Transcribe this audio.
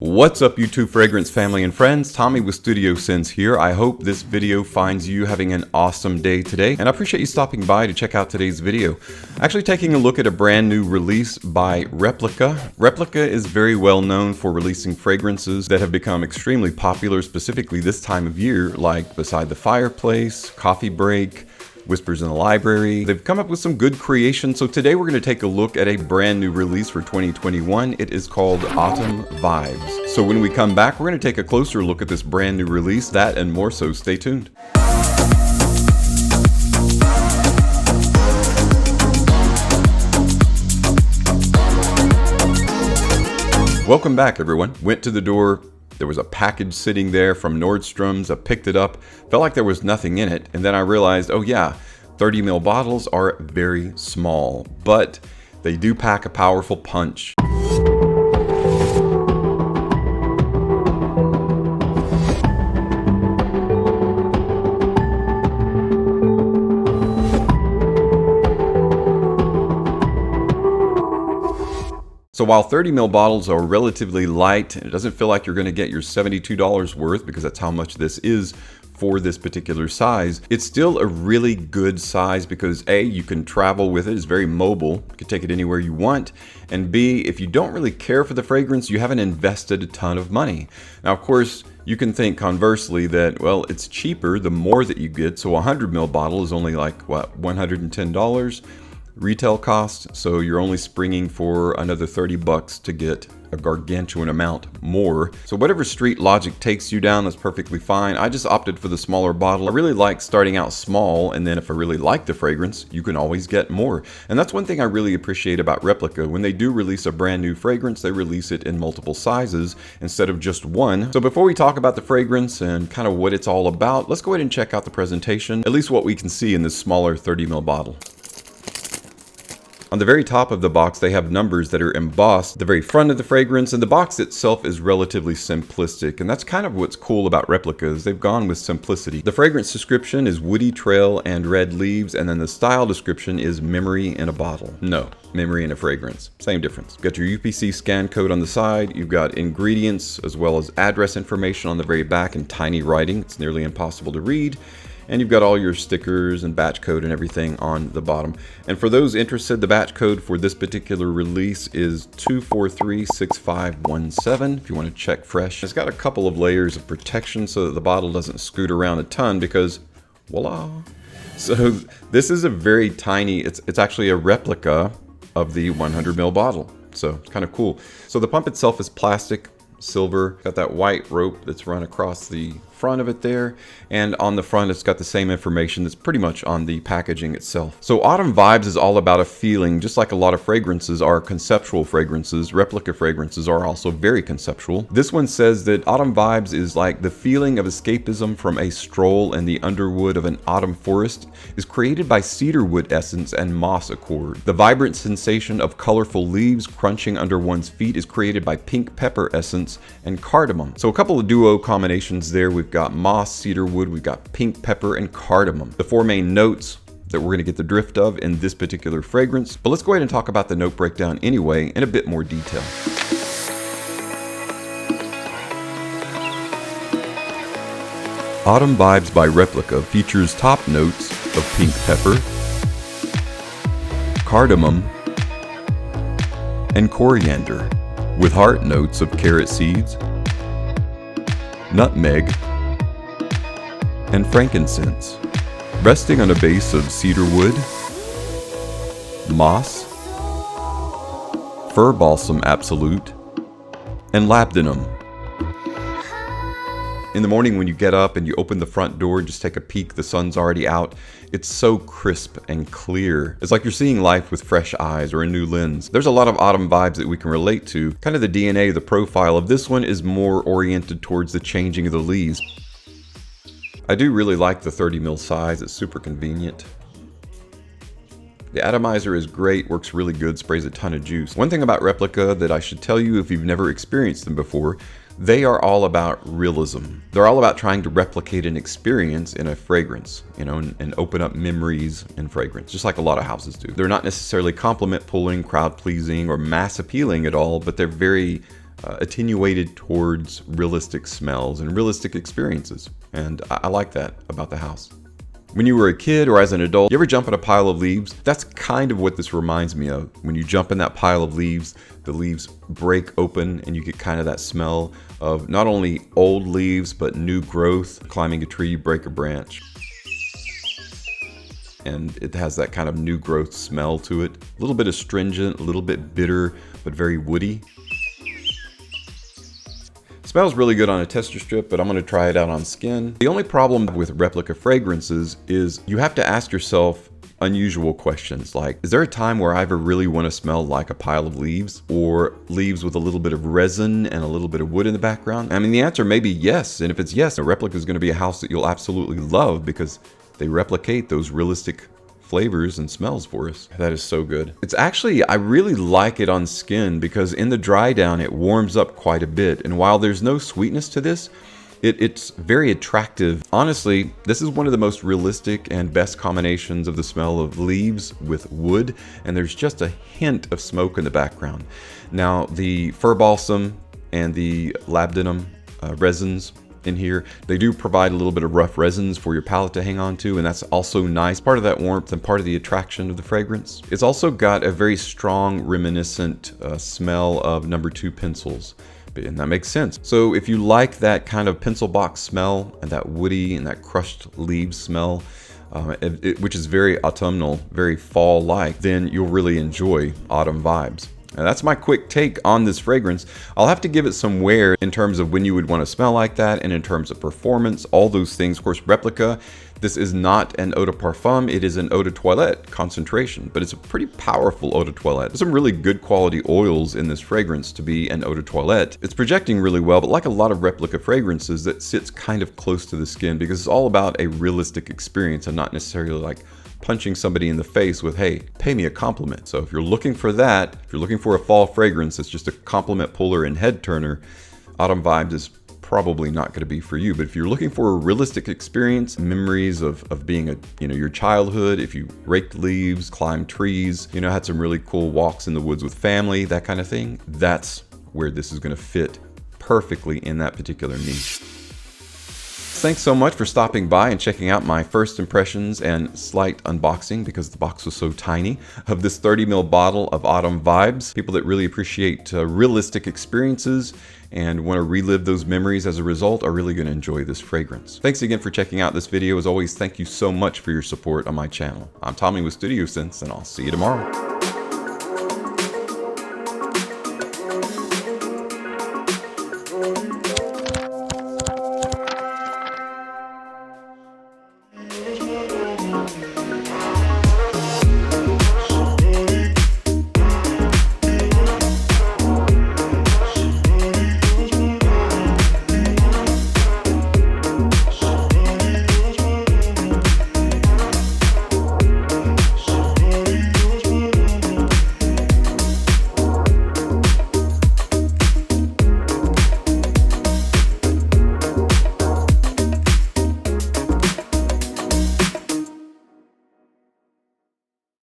What's up YouTube fragrance family and friends, Tommy with Studio Sense here. I hope this video finds you having an awesome day today, and I appreciate you stopping by to check out today's video. Actually taking a look at a brand new release by Replica. Replica is very well known for releasing fragrances that have become extremely popular, specifically this time of year, like Beside the Fireplace, Coffee Break, Whispers in the Library. They've come up with some good creations, so today we're going to take a look at a brand new release for 2021. It is called Autumn Vibes. So when we come back, we're going to take a closer look at this brand new release. That and more, so stay tuned. Welcome back everyone. Went to the door. There was a package sitting there from Nordstrom's. I picked it up, felt like there was nothing in it, and then I realized, oh yeah, 30 ml bottles are very small, but they do pack a powerful punch. So while 30 ml bottles are relatively light, and it doesn't feel like you're going to get your $72 worth because that's how much this is for this particular size, it's still a really good size because A, you can travel with it, it's very mobile, you can take it anywhere you want, and B, if you don't really care for the fragrance, you haven't invested a ton of money. Now of course, you can think conversely that, well, it's cheaper the more that you get, so a 100 ml bottle is only like, what, $110? Retail cost, so you're only springing for another 30 bucks to get a gargantuan amount more. So whatever street logic takes you down, that's perfectly fine. I just opted for the smaller bottle. I really like starting out small, and then if I really like the fragrance, you can always get more. And that's one thing I really appreciate about Replica. When they do release a brand new fragrance, they release it in multiple sizes instead of just one. So before we talk about the fragrance and kind of what it's all about, let's go ahead and check out the presentation, at least what we can see in this smaller 30 ml bottle. On the very top of the box, they have numbers that are embossed at the very front of the fragrance, and the box itself is relatively simplistic, and that's kind of what's cool about Replicas. They've gone with simplicity. The fragrance description is woody trail and red leaves, and then the style description is memory in a bottle. No, memory in a fragrance. Same difference. You've got your UPC scan code on the side, you've got ingredients as well as address information on the very back in tiny writing. It's nearly impossible to read. And you've got all your stickers and batch code and everything on the bottom. And for those interested, the batch code for this particular release is 2436517 if you want to check fresh. It's got a couple of layers of protection so that the bottle doesn't scoot around a ton because voila. So this is a very tiny, it's actually a replica of the 100 ml bottle. So it's kind of cool. So the pump itself is plastic, silver, got that white rope that's run across the front of it there, and on the front it's got the same information that's pretty much on the packaging itself. So Autumn Vibes is all about a feeling, just like a lot of fragrances are conceptual fragrances. Replica fragrances are also very conceptual. This one says that Autumn Vibes is like the feeling of escapism from a stroll in the underwood of an autumn forest is created by cedarwood essence and moss accord. The vibrant sensation of colorful leaves crunching under one's feet is created by pink pepper essence and cardamom. So a couple of duo combinations there. We've got moss, cedarwood, we've got pink pepper, and cardamom. The four main notes that we're going to get the drift of in this particular fragrance. But let's go ahead and talk about the note breakdown anyway in a bit more detail. Autumn Vibes by Replica features top notes of pink pepper, cardamom, and coriander, with heart notes of carrot seeds, nutmeg, and frankincense, resting on a base of cedarwood, moss, fir balsam absolute, and labdanum. In the morning when you get up and you open the front door and just take a peek, the sun's already out. It's so crisp and clear. It's like you're seeing life with fresh eyes or a new lens. There's a lot of autumn vibes that we can relate to. Kind of the DNA, the profile of this one is more oriented towards the changing of the leaves. I do really like the 30 ml size, it's super convenient. The atomizer is great, works really good, sprays a ton of juice. One thing about Replica that I should tell you if you've never experienced them before, they are all about realism. They're all about trying to replicate an experience in a fragrance, you know, and open up memories in fragrance, just like a lot of houses do. They're not necessarily compliment pulling, crowd pleasing, or mass appealing at all, but they're very attenuated towards realistic smells and realistic experiences. And I like that about the house. When you were a kid or as an adult, you ever jump in a pile of leaves? That's kind of what this reminds me of. When you jump in that pile of leaves, the leaves break open and you get kind of that smell of not only old leaves, but new growth. Climbing a tree, you break a branch. And it has that kind of new growth smell to it. A little bit astringent, a little bit bitter, but very woody. Smells really good on a tester strip, but I'm gonna try it out on skin. The only problem with Replica fragrances is you have to ask yourself unusual questions like, is there a time where I ever really wanna smell like a pile of leaves or leaves with a little bit of resin and a little bit of wood in the background? I mean, the answer may be yes. And if it's yes, a Replica is gonna be a house that you'll absolutely love because they replicate those realistic flavors and smells for us. That is so good. It's actually, I really like it on skin because in the dry down, it warms up quite a bit. And while there's no sweetness to this, it's very attractive. Honestly, this is one of the most realistic and best combinations of the smell of leaves with wood. And there's just a hint of smoke in the background. Now, the fir balsam and the labdanum resins in here, they do provide a little bit of rough resins for your palette to hang on to, and that's also nice. Part of that warmth and part of the attraction of the fragrance. It's also got a very strong reminiscent smell of No. 2 pencils, and that makes sense. So if you like that kind of pencil box smell and that woody and that crushed leaves smell, which is very autumnal, very fall-like, then you'll really enjoy autumn vibes. Now that's my quick take on this fragrance. I'll have to give it some wear in terms of when you would want to smell like that and in terms of performance, all those things. Of course, Replica, this is not an eau de parfum, it is an eau de toilette concentration, but it's a pretty powerful eau de toilette. There's some really good quality oils in this fragrance to be an eau de toilette. It's projecting really well, but like a lot of Replica fragrances, that sits kind of close to the skin because it's all about a realistic experience and not necessarily like punching somebody in the face with, hey, pay me a compliment. So if you're looking for that, if you're looking for a fall fragrance that's just a compliment puller and head turner, Autumn Vibes is probably not going to be for you. But if you're looking for a realistic experience, memories of being your childhood, if you raked leaves, climbed trees, had some really cool walks in the woods with family, that kind of thing, that's where this is going to fit perfectly in that particular niche. Thanks so much for stopping by and checking out my first impressions and slight unboxing, because the box was so tiny, of this 30 ml bottle of Autumn Vibes. People that really appreciate realistic experiences and want to relive those memories as a result are really going to enjoy this fragrance. Thanks again for checking out this video. As always, thank you so much for your support on my channel. I'm Tommy with Studio Sense, and I'll see you tomorrow.